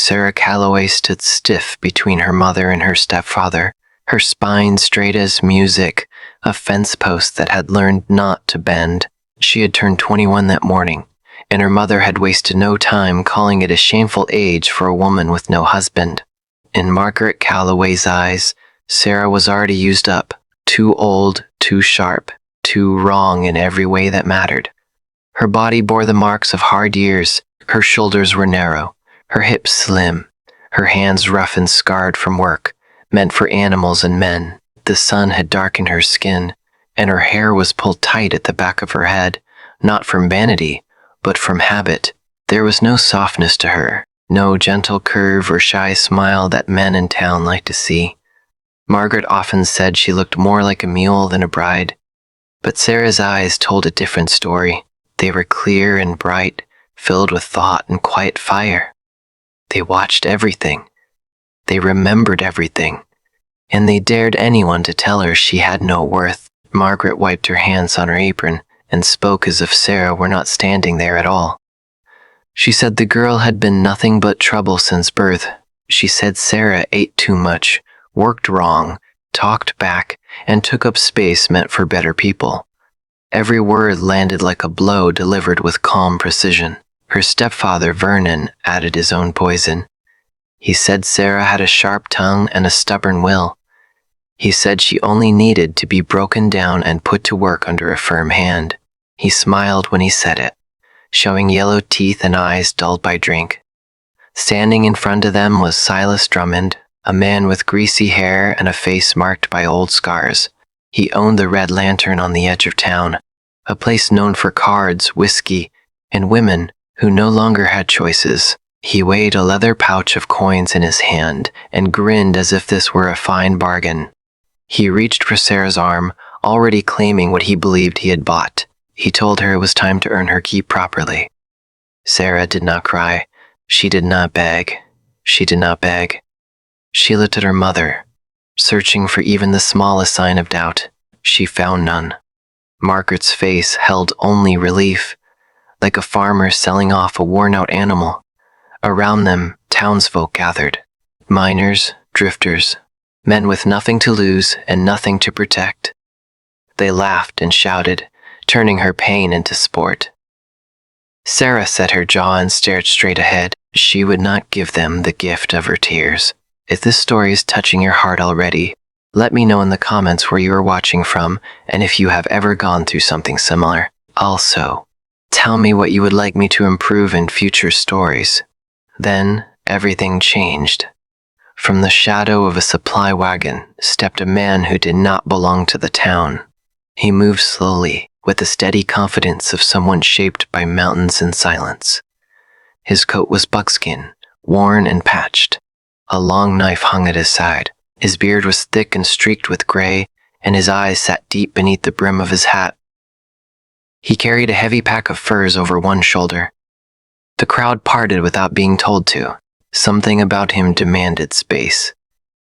Sarah Calloway stood stiff between her mother and her stepfather, her spine straight as music, a fence post that had learned not to bend. She had turned 21 that morning, and her mother had wasted no time calling it a shameful age for a woman with no husband. In Margaret Calloway's eyes, Sarah was already used up, too old, too sharp, too wrong in every way that mattered. Her body bore the marks of hard years. Her shoulders were narrow, her hips slim, her hands rough and scarred from work, meant for animals and men. The sun had darkened her skin, and her hair was pulled tight at the back of her head, not from vanity, but from habit. There was no softness to her, no gentle curve or shy smile that men in town liked to see. Margaret often said she looked more like a mule than a bride, but Sarah's eyes told a different story. They were clear and bright, filled with thought and quiet fire. They watched everything. They remembered everything. And they dared anyone to tell her she had no worth. Margaret wiped her hands on her apron and spoke as if Sarah were not standing there at all. She said the girl had been nothing but trouble since birth. She said Sarah ate too much, worked wrong, talked back, and took up space meant for better people. Every word landed like a blow delivered with calm precision. Her stepfather, Vernon, added his own poison. He said Sarah had a sharp tongue and a stubborn will. He said she only needed to be broken down and put to work under a firm hand. He smiled when he said it, showing yellow teeth and eyes dulled by drink. Standing in front of them was Silas Drummond, a man with greasy hair and a face marked by old scars. He owned the Red Lantern on the edge of town, a place known for cards, whiskey, and women who no longer had choices. He weighed a leather pouch of coins in his hand and grinned as if this were a fine bargain. He reached for Sarah's arm, already claiming what he believed he had bought. He told her it was time to earn her keep properly. Sarah did not cry. She did not beg. She did not beg. She looked at her mother, searching for even the smallest sign of doubt. She found none. Margaret's face held only relief, like a farmer selling off a worn-out animal. Around them, townsfolk gathered. Miners, drifters, men with nothing to lose and nothing to protect. They laughed and shouted, turning her pain into sport. Sarah set her jaw and stared straight ahead. She would not give them the gift of her tears. If this story is touching your heart already, let me know in the comments where you are watching from and if you have ever gone through something similar. Also, tell me what you would like me to improve in future stories. Then, everything changed. From the shadow of a supply wagon stepped a man who did not belong to the town. He moved slowly, with the steady confidence of someone shaped by mountains and silence. His coat was buckskin, worn and patched. A long knife hung at his side. His beard was thick and streaked with gray, and his eyes sat deep beneath the brim of his hat. He carried a heavy pack of furs over one shoulder. The crowd parted without being told to. Something about him demanded space.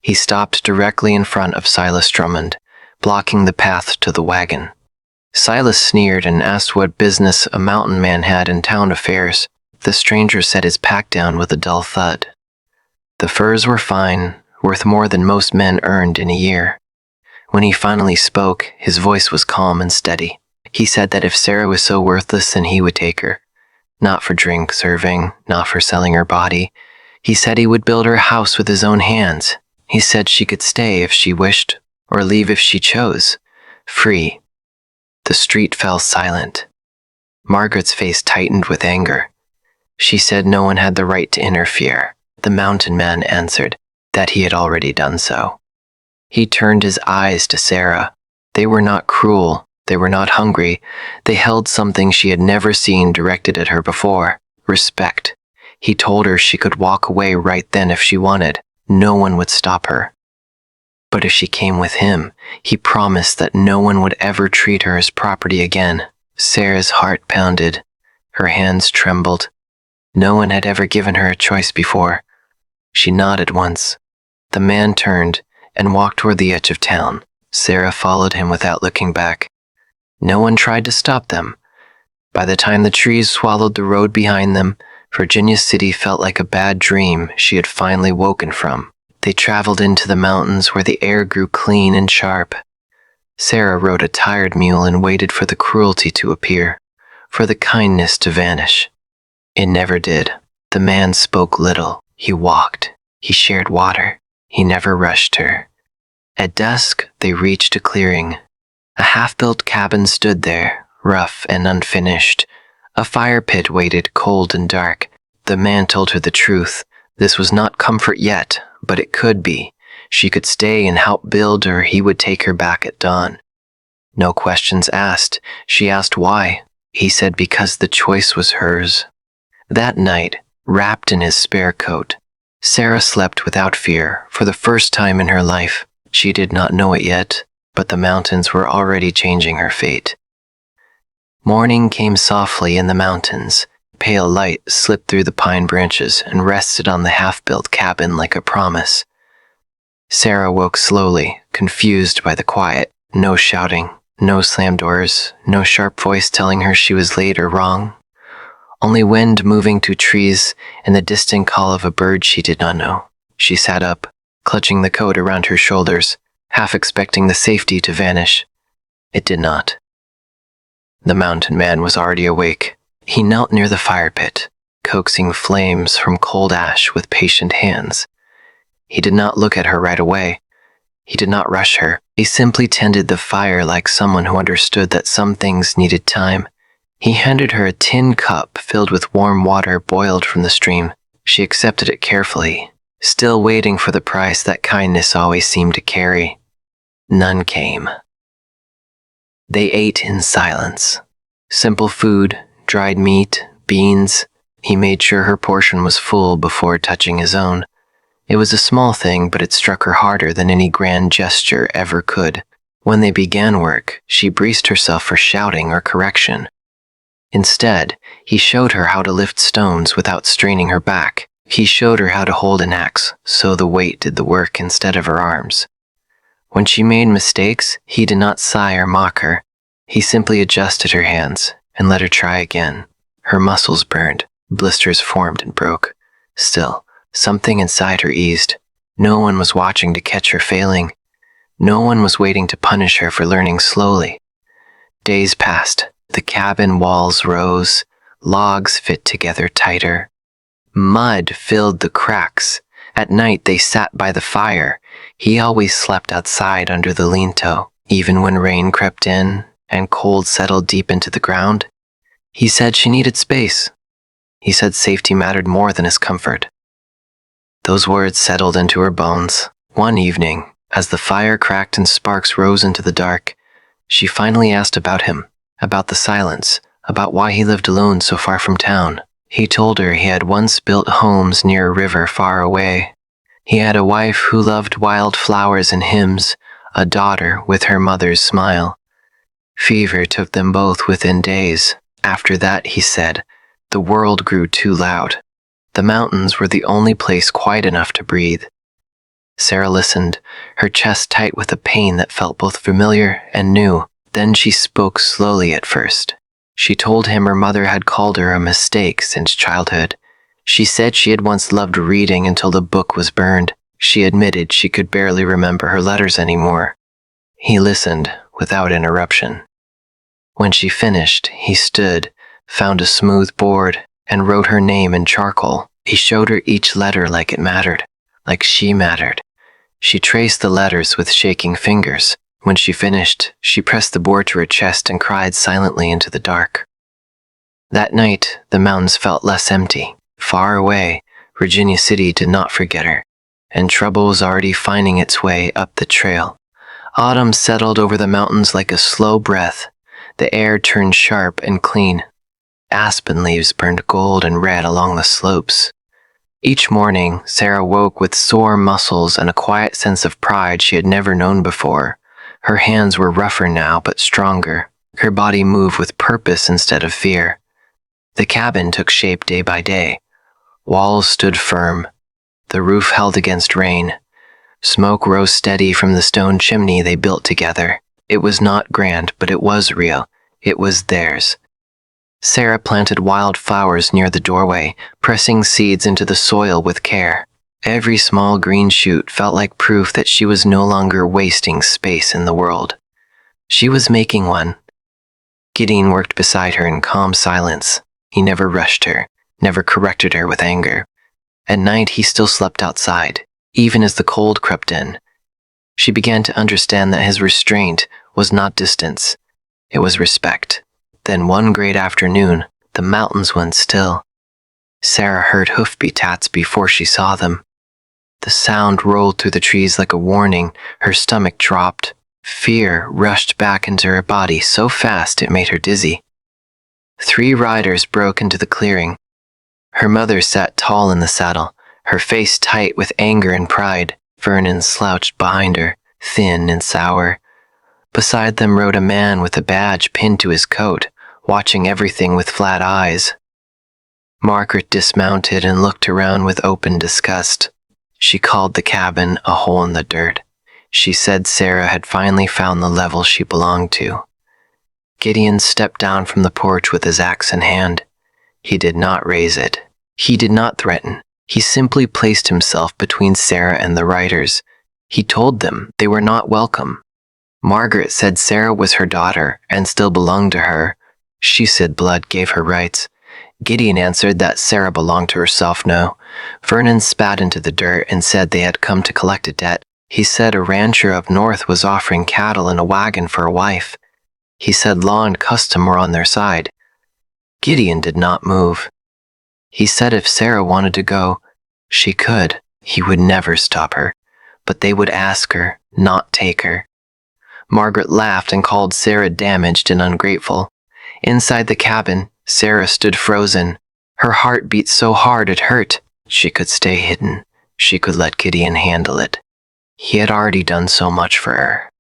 He stopped directly in front of Silas Drummond, blocking the path to the wagon. Silas sneered and asked what business a mountain man had in town affairs. The stranger set his pack down with a dull thud. The furs were fine, worth more than most men earned in a year. When he finally spoke, his voice was calm and steady. He said that if Sarah was so worthless, then he would take her. Not for drink serving, not for selling her body. He said he would build her a house with his own hands. He said she could stay if she wished, or leave if she chose. Free. The street fell silent. Margaret's face tightened with anger. She said no one had the right to interfere. The mountain man answered that he had already done so. He turned his eyes to Sarah. They were not cruel. They were not hungry. They held something she had never seen directed at her before. Respect. He told her she could walk away right then if she wanted. No one would stop her. But if she came with him, he promised that no one would ever treat her as property again. Sarah's heart pounded. Her hands trembled. No one had ever given her a choice before. She nodded once. The man turned and walked toward the edge of town. Sarah followed him without looking back. No one tried to stop them. By the time the trees swallowed the road behind them, Virginia City felt like a bad dream she had finally woken from. They traveled into the mountains where the air grew clean and sharp. Sarah rode a tired mule and waited for the cruelty to appear, for the kindness to vanish. It never did. The man spoke little. He walked. He shared water. He never rushed her. At dusk, they reached a clearing. A half-built cabin stood there, rough and unfinished. A fire pit waited, cold and dark. The man told her the truth. This was not comfort yet, but it could be. She could stay and help build, or he would take her back at dawn. No questions asked. She asked why. He said because the choice was hers. That night, wrapped in his spare coat, Sarah slept without fear for the first time in her life. She did not know it yet, but the mountains were already changing her fate. Morning came softly in the mountains. Pale light slipped through the pine branches and rested on the half-built cabin like a promise. Sarah woke slowly, confused by the quiet. No shouting, no slammed doors, no sharp voice telling her she was late or wrong. Only wind moving through trees and the distant call of a bird she did not know. She sat up, clutching the coat around her shoulders, half expecting the safety to vanish. It did not. The mountain man was already awake. He knelt near the fire pit, coaxing flames from cold ash with patient hands. He did not look at her right away. He did not rush her. He simply tended the fire like someone who understood that some things needed time. He handed her a tin cup filled with warm water boiled from the stream. She accepted it carefully, still waiting for the price that kindness always seemed to carry. None came. They ate in silence. Simple food, dried meat, beans. He made sure her portion was full before touching his own. It was a small thing, but it struck her harder than any grand gesture ever could. When they began work, she braced herself for shouting or correction. Instead, he showed her how to lift stones without straining her back. He showed her how to hold an axe, so the weight did the work instead of her arms. When she made mistakes, he did not sigh or mock her. He simply adjusted her hands and let her try again. Her muscles burned, blisters formed and broke. Still, something inside her eased. No one was watching to catch her failing. No one was waiting to punish her for learning slowly. Days passed. The cabin walls rose. Logs fit together tighter. Mud filled the cracks. At night they sat by the fire. He always slept outside under the lean-to, even when rain crept in and cold settled deep into the ground. He said she needed space. He said safety mattered more than his comfort. Those words settled into her bones. One evening, as the fire cracked and sparks rose into the dark, she finally asked about him, about the silence, about why he lived alone so far from town. He told her he had once built homes near a river far away. He had a wife who loved wild flowers and hymns, a daughter with her mother's smile. Fever took them both within days. After that, he said, the world grew too loud. The mountains were the only place quiet enough to breathe. Sarah listened, her chest tight with a pain that felt both familiar and new. Then she spoke slowly at first. She told him her mother had called her a mistake since childhood. She said she had once loved reading until the book was burned. She admitted she could barely remember her letters anymore. He listened without interruption. When she finished, he stood, found a smooth board, and wrote her name in charcoal. He showed her each letter like it mattered, like she mattered. She traced the letters with shaking fingers. When she finished, she pressed the board to her chest and cried silently into the dark. That night, the mountains felt less empty. Far away, Virginia City did not forget her, and trouble was already finding its way up the trail. Autumn settled over the mountains like a slow breath. The air turned sharp and clean. Aspen leaves burned gold and red along the slopes. Each morning, Sarah woke with sore muscles and a quiet sense of pride she had never known before. Her hands were rougher now, but stronger. Her body moved with purpose instead of fear. The cabin took shape day by day. Walls stood firm. The roof held against rain. Smoke rose steady from the stone chimney they built together. It was not grand, but it was real. It was theirs. Sarah planted wild flowers near the doorway, pressing seeds into the soil with care. Every small green shoot felt like proof that she was no longer wasting space in the world. She was making one. Gideon worked beside her in calm silence. He never rushed her, never corrected her with anger. At night, he still slept outside, even as the cold crept in. She began to understand that his restraint was not distance, it was respect. Then one great afternoon, the mountains went still. Sarah heard hoofbeats before she saw them. The sound rolled through the trees like a warning. Her stomach dropped. Fear rushed back into her body so fast it made her dizzy. 3 riders broke into the clearing. Her mother sat tall in the saddle, her face tight with anger and pride. Vernon slouched behind her, thin and sour. Beside them rode a man with a badge pinned to his coat, watching everything with flat eyes. Margaret dismounted and looked around with open disgust. She called the cabin a hole in the dirt. She said Sarah had finally found the level she belonged to. Gideon stepped down from the porch with his axe in hand. He did not raise it. He did not threaten. He simply placed himself between Sarah and the riders. He told them they were not welcome. Margaret said Sarah was her daughter and still belonged to her. She said blood gave her rights. Gideon answered that Sarah belonged to herself. No. Vernon spat into the dirt and said they had come to collect a debt. He said a rancher up north was offering cattle in a wagon for a wife. He said law and custom were on their side. Gideon did not move. He said if Sarah wanted to go, she could. He would never stop her, but they would ask her, not take her. Margaret laughed and called Sarah damaged and ungrateful. Inside the cabin, Sarah stood frozen. Her heart beat so hard it hurt. She could stay hidden. She could let Gideon handle it. He had already done so much for her.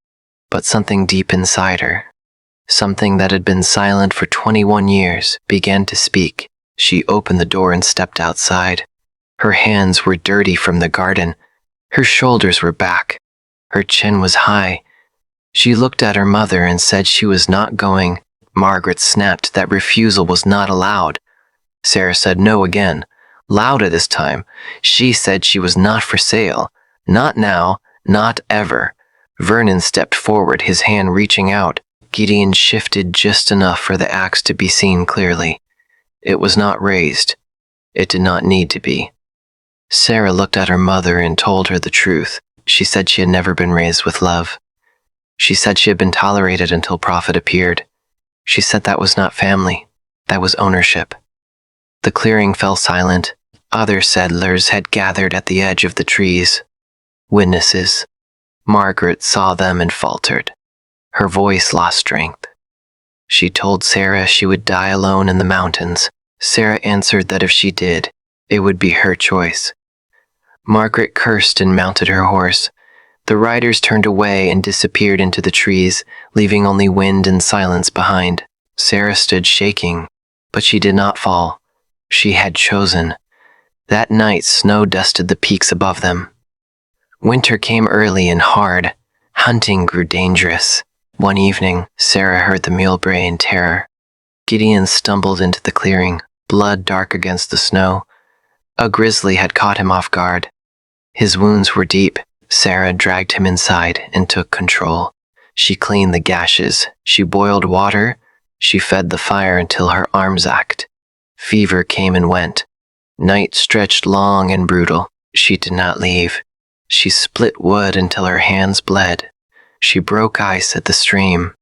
But something deep inside her, something that had been silent for 21 years, began to speak. She opened the door and stepped outside. Her hands were dirty from the garden. Her shoulders were back. Her chin was high. She looked at her mother and said she was not going. Margaret snapped that refusal was not allowed. Sarah said no again, louder this time. She said she was not for sale. Not now, not ever. Vernon stepped forward, his hand reaching out. Gideon shifted just enough for the axe to be seen clearly. It was not raised. It did not need to be. Sarah looked at her mother and told her the truth. She said she had never been raised with love. She said she had been tolerated until Prophet appeared. She said that was not family. That was ownership. The clearing fell silent. Other settlers had gathered at the edge of the trees. Witnesses. Margaret saw them and faltered. Her voice lost strength. She told Sarah she would die alone in the mountains. Sarah answered that if she did, it would be her choice. Margaret cursed and mounted her horse. The riders turned away and disappeared into the trees, leaving only wind and silence behind. Sarah stood shaking, but she did not fall. She had chosen. That night, snow dusted the peaks above them. Winter came early and hard. Hunting grew dangerous. One evening, Sarah heard the mule bray in terror. Gideon stumbled into the clearing, blood dark against the snow. A grizzly had caught him off guard. His wounds were deep. Sarah dragged him inside and took control. She cleaned the gashes. She boiled water. She fed the fire until her arms ached. Fever came and went. Night stretched long and brutal. She did not leave. She split wood until her hands bled. She broke ice at the stream.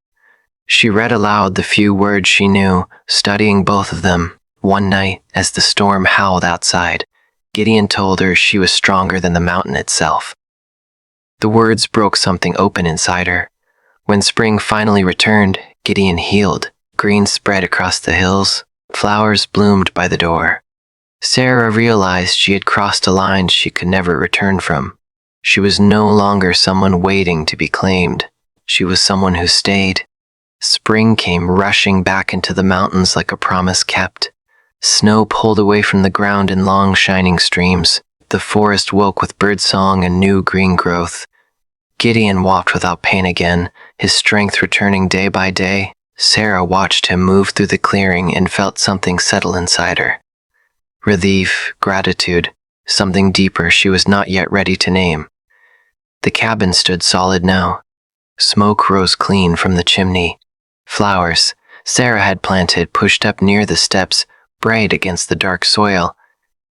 She read aloud the few words she knew, studying both of them. One night, as the storm howled outside, Gideon told her she was stronger than the mountain itself. The words broke something open inside her. When spring finally returned, Gideon healed. Green spread across the hills. Flowers bloomed by the door. Sarah realized she had crossed a line she could never return from. She was no longer someone waiting to be claimed. She was someone who stayed. Spring came rushing back into the mountains like a promise kept. Snow pulled away from the ground in long shining streams. The forest woke with birdsong and new green growth. Gideon walked without pain again, his strength returning day by day. Sarah watched him move through the clearing and felt something settle inside her. Relief, gratitude, something deeper she was not yet ready to name. The cabin stood solid now. Smoke rose clean from the chimney. Flowers Sarah had planted pushed up near the steps, bright against the dark soil.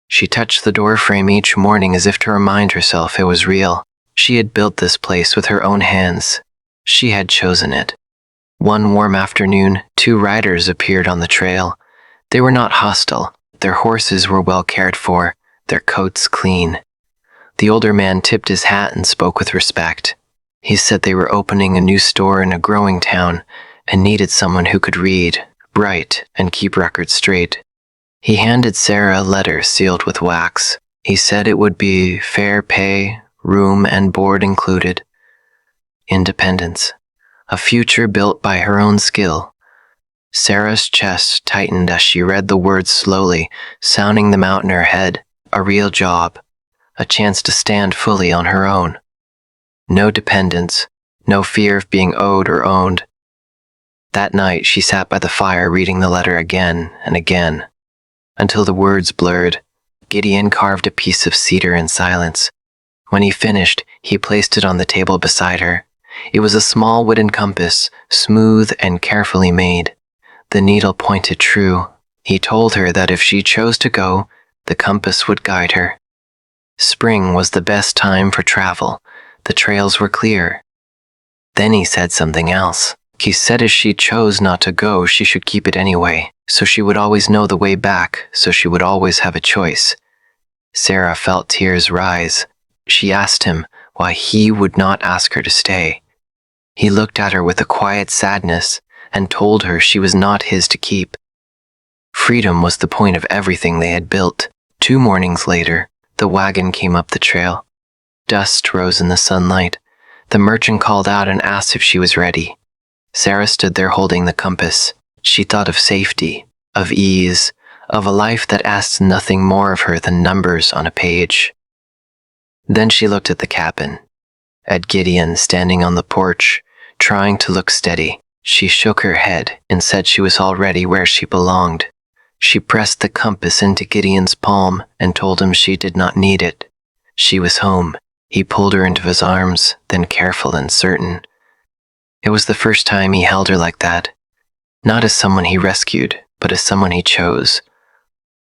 She touched the doorframe each morning as if to remind herself it was real. She had built this place with her own hands. She had chosen it. One warm afternoon, 2 riders appeared on the trail. They were not hostile. Their horses were well cared for, their coats clean. The older man tipped his hat and spoke with respect. He said they were opening a new store in a growing town and needed someone who could read, write, and keep records straight. He handed Sarah a letter sealed with wax. He said it would be fair pay, room and board included. Independence. A future built by her own skill. Sarah's chest tightened as she read the words slowly, sounding them out in her head. A real job. A chance to stand fully on her own. No dependence. No fear of being owed or owned. That night she sat by the fire reading the letter again and again, until the words blurred. Gideon carved a piece of cedar in silence. When he finished, he placed it on the table beside her. It was a small wooden compass, smooth and carefully made. The needle pointed true. He told her that if she chose to go, the compass would guide her. Spring was the best time for travel. The trails were clear. Then he said something else. He said if she chose not to go, she should keep it anyway, so she would always know the way back, so she would always have a choice. Sarah felt tears rise. She asked him why he would not ask her to stay. He looked at her with a quiet sadness and told her she was not his to keep. Freedom was the point of everything they had built. 2 mornings later, the wagon came up the trail. Dust rose in the sunlight. The merchant called out and asked if she was ready. Sarah stood there holding the compass. She thought of safety, of ease, of a life that asked nothing more of her than numbers on a page. Then she looked at the cabin, at Gideon standing on the porch, trying to look steady. She shook her head and said she was already where she belonged. She pressed the compass into Gideon's palm and told him she did not need it. She was home. He pulled her into his arms, then careful and certain. It was the first time he held her like that, not as someone he rescued, but as someone he chose.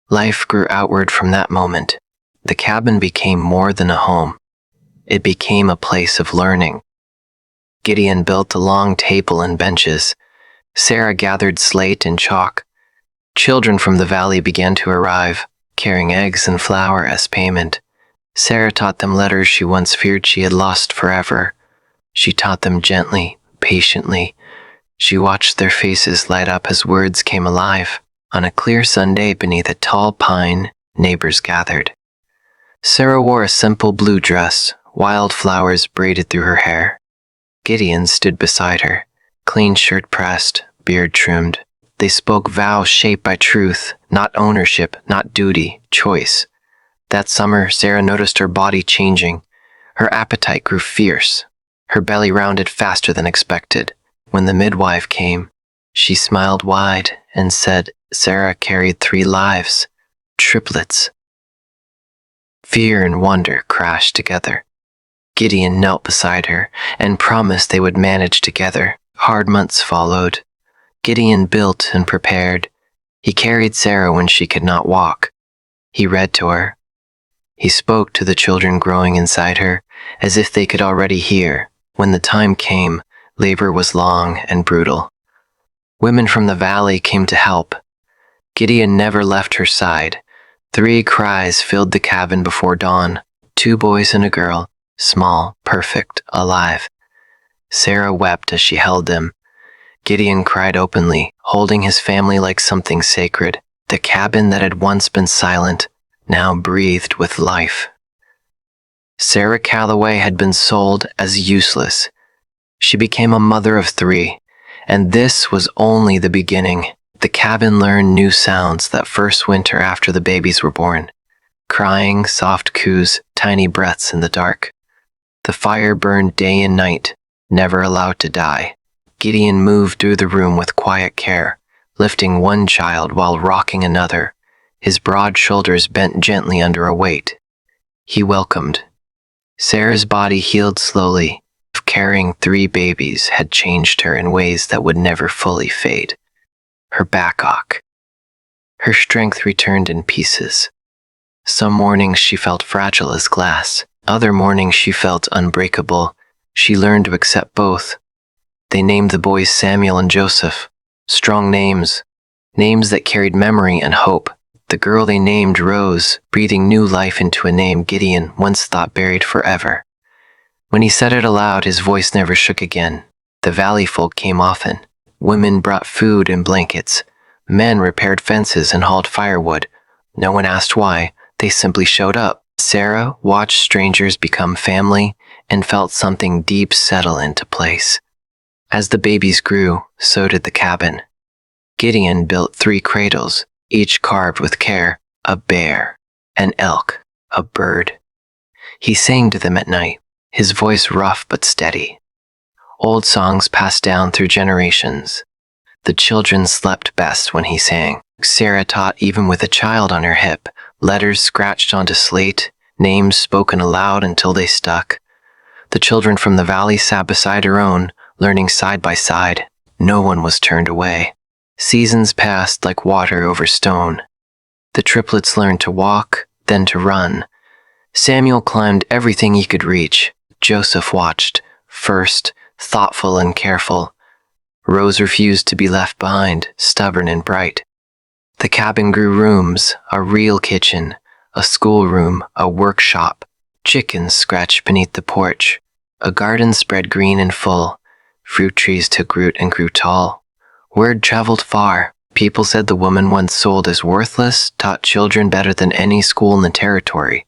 Life grew outward from that moment. The cabin became more than a home. It became a place of learning. Gideon built a long table and benches. Sarah gathered slate and chalk. Children from the valley began to arrive, carrying eggs and flour as payment. Sarah taught them letters she once feared she had lost forever. She taught them gently, patiently. She watched their faces light up as words came alive. On a clear Sunday beneath a tall pine, neighbors gathered. Sarah wore a simple blue dress, wildflowers braided through her hair. Gideon stood beside her, clean shirt pressed, beard trimmed. They spoke vows shaped by truth, not ownership, not duty, choice. That summer, Sarah noticed her body changing. Her appetite grew fierce. Her belly rounded faster than expected. When the midwife came, she smiled wide and said Sarah carried 3 lives, triplets. Fear and wonder crashed together. Gideon knelt beside her and promised they would manage together. Hard months followed. Gideon built and prepared. He carried Sarah when she could not walk. He read to her. He spoke to the children growing inside her, as if they could already hear. When the time came, labor was long and brutal. Women from the valley came to help. Gideon never left her side. 3 cries filled the cabin before dawn. 2 boys and a girl, small, perfect, alive. Sarah wept as she held them. Gideon cried openly, holding his family like something sacred. The cabin that had once been silent now breathed with life. Sarah Calloway had been sold as useless. She became a mother of 3, and this was only the beginning. The cabin learned new sounds that first winter after the babies were born. Crying, soft coos, tiny breaths in the dark. The fire burned day and night, never allowed to die. Gideon moved through the room with quiet care, lifting one child while rocking another, his broad shoulders bent gently under a weight. He welcomed. Sarah's body healed slowly. Carrying 3 babies had changed her in ways that would never fully fade. Her back ache. Her strength returned in pieces. Some mornings she felt fragile as glass. Other mornings she felt unbreakable. She learned to accept both. They named the boys Samuel and Joseph. Strong names. Names that carried memory and hope. The girl they named Rose, breathing new life into a name Gideon once thought buried forever. When he said it aloud, his voice never shook again. The valley folk came often. Women brought food and blankets. Men repaired fences and hauled firewood. No one asked why. They simply showed up. Sarah watched strangers become family and felt something deep settle into place. As the babies grew, so did the cabin. Gideon built 3 cradles, each carved with care, a bear, an elk, a bird. He sang to them at night, his voice rough but steady. Old songs passed down through generations. The children slept best when he sang. Sarah taught even with a child on her hip, letters scratched onto slate, names spoken aloud until they stuck. The children from the valley sat beside her own, learning side by side. No one was turned away. Seasons passed like water over stone. The triplets learned to walk, then to run. Samuel climbed everything he could reach. Joseph watched, first, thoughtful and careful. Rose refused to be left behind, stubborn and bright. The cabin grew rooms, a real kitchen, a schoolroom, a workshop. Chickens scratched beneath the porch. A garden spread green and full. Fruit trees took root and grew tall. Word traveled far. People said the woman once sold as worthless taught children better than any school in the territory.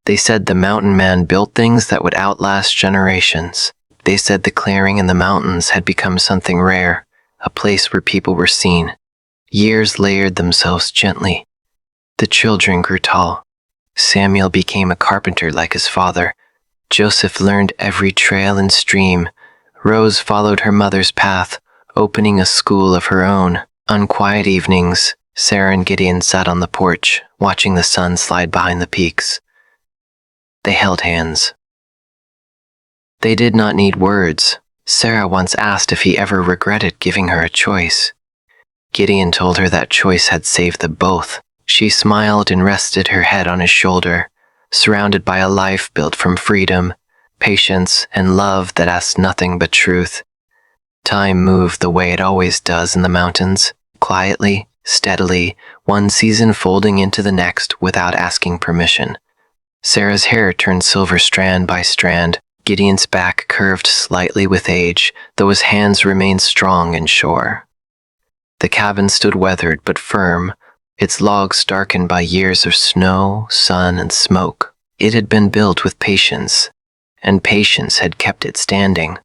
They said the mountain man built things that would outlast generations. They said the clearing in the mountains had become something rare, a place where people were seen. Years layered themselves gently. The children grew tall. Samuel became a carpenter like his father. Joseph learned every trail and stream. Rose followed her mother's path, opening a school of her own. On quiet evenings, Sarah and Gideon sat on the porch, watching the sun slide behind the peaks. They held hands. They did not need words. Sarah once asked if he ever regretted giving her a choice. Gideon told her that choice had saved them both. She smiled and rested her head on his shoulder, surrounded by a life built from freedom, patience, and love that asked nothing but truth. Time moved the way it always does in the mountains, quietly, steadily, one season folding into the next without asking permission. Sarah's hair turned silver strand by strand. Gideon's back curved slightly with age, though his hands remained strong and sure. The cabin stood weathered but firm, its logs darkened by years of snow, sun, and smoke. It had been built with patience, and patience had kept it standing.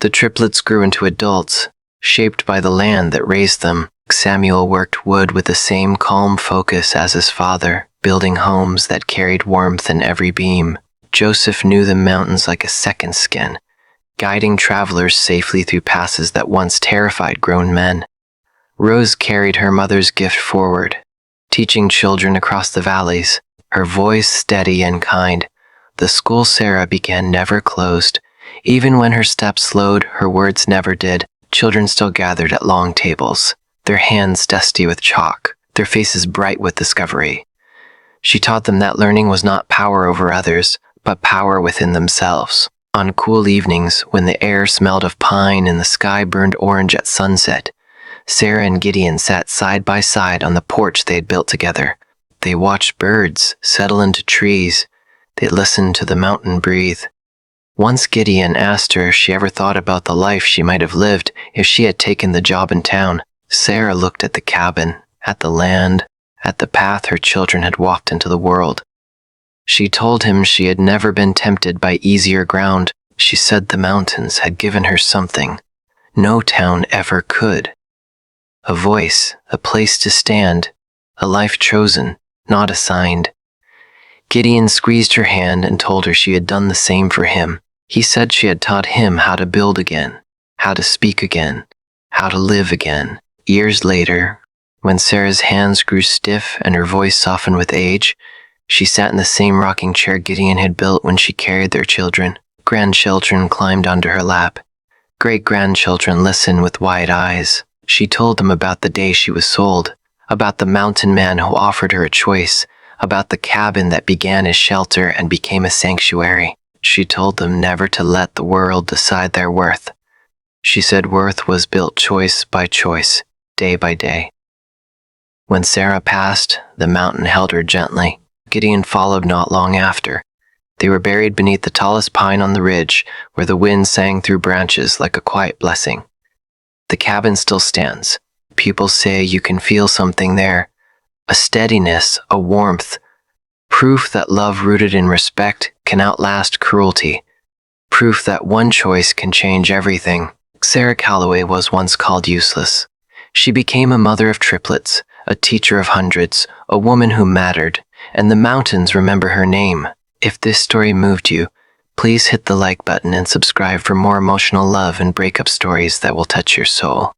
The triplets grew into adults, shaped by the land that raised them. Samuel worked wood with the same calm focus as his father, building homes that carried warmth in every beam. Joseph knew the mountains like a second skin, guiding travelers safely through passes that once terrified grown men. Rose carried her mother's gift forward, teaching children across the valleys, her voice steady and kind. The school Sarah began never closed. Even when her steps slowed, her words never did. Children still gathered at long tables, their hands dusty with chalk, their faces bright with discovery. She taught them that learning was not power over others, but power within themselves. On cool evenings, when the air smelled of pine and the sky burned orange at sunset, Sarah and Gideon sat side by side on the porch they had built together. They watched birds settle into trees. They listened to the mountain breathe. Once Gideon asked her if she ever thought about the life she might have lived if she had taken the job in town. Sarah looked at the cabin, at the land, at the path her children had walked into the world. She told him she had never been tempted by easier ground. She said the mountains had given her something no town ever could. A voice, a place to stand, a life chosen, not assigned. Gideon squeezed her hand and told her she had done the same for him. He said she had taught him how to build again, how to speak again, how to live again. Years later, when Sarah's hands grew stiff and her voice softened with age, she sat in the same rocking chair Gideon had built when she carried their children. Grandchildren climbed onto her lap. Great-grandchildren listened with wide eyes. She told them about the day she was sold, about the mountain man who offered her a choice, about the cabin that began as shelter and became a sanctuary. She told them never to let the world decide their worth. She said worth was built choice by choice, day by day. When Sarah passed, the mountain held her gently. Gideon followed not long after. They were buried beneath the tallest pine on the ridge, where the wind sang through branches like a quiet blessing. The cabin still stands. People say you can feel something there, a steadiness, a warmth, proof that love rooted in respect can outlast cruelty, proof that one choice can change everything. Sarah Calloway was once called useless. She became a mother of triplets, a teacher of hundreds, a woman who mattered, and the mountains remember her name. If this story moved you, please hit the like button and subscribe for more emotional love and breakup stories that will touch your soul.